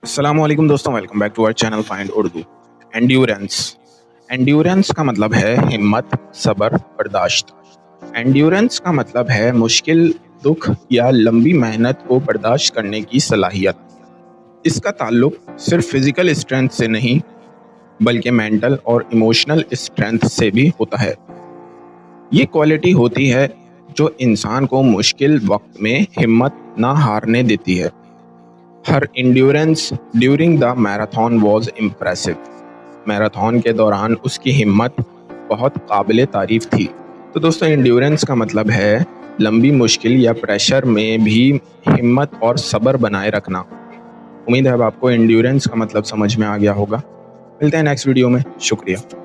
अस्सलामुअलैकुम दोस्तों, welcome back to our channel find Urdu. Endurance. Endurance का मतलब है हिम्मत, सब्र, बर्दाश्त। एंड्योरेंस का मतलब है मुश्किल, दुख या लंबी मेहनत को बर्दाश्त करने की सलाहियत। इसका ताल्लुक सिर्फ फिजिकल स्ट्रेंथ से नहीं बल्कि मेंटल और इमोशनल स्ट्रेंथ से भी होता है। ये क्वालिटी होती है जो इंसान को मुश्किल वक्त में हिम्मत ना हारने देती है। हर endurance during the marathon was impressive. Marathon के दौरान उसकी हिम्मत बहुत काबिले तारीफ थी। तो दोस्तों, इंड्योरेंस का मतलब है लंबी मुश्किल या प्रेशर में भी हिम्मत और सब्र बनाए रखना। उम्मीद है अब आपको इंड्योरेंस का मतलब समझ में आ गया होगा। मिलते हैं नेक्स्ट वीडियो में। शुक्रिया।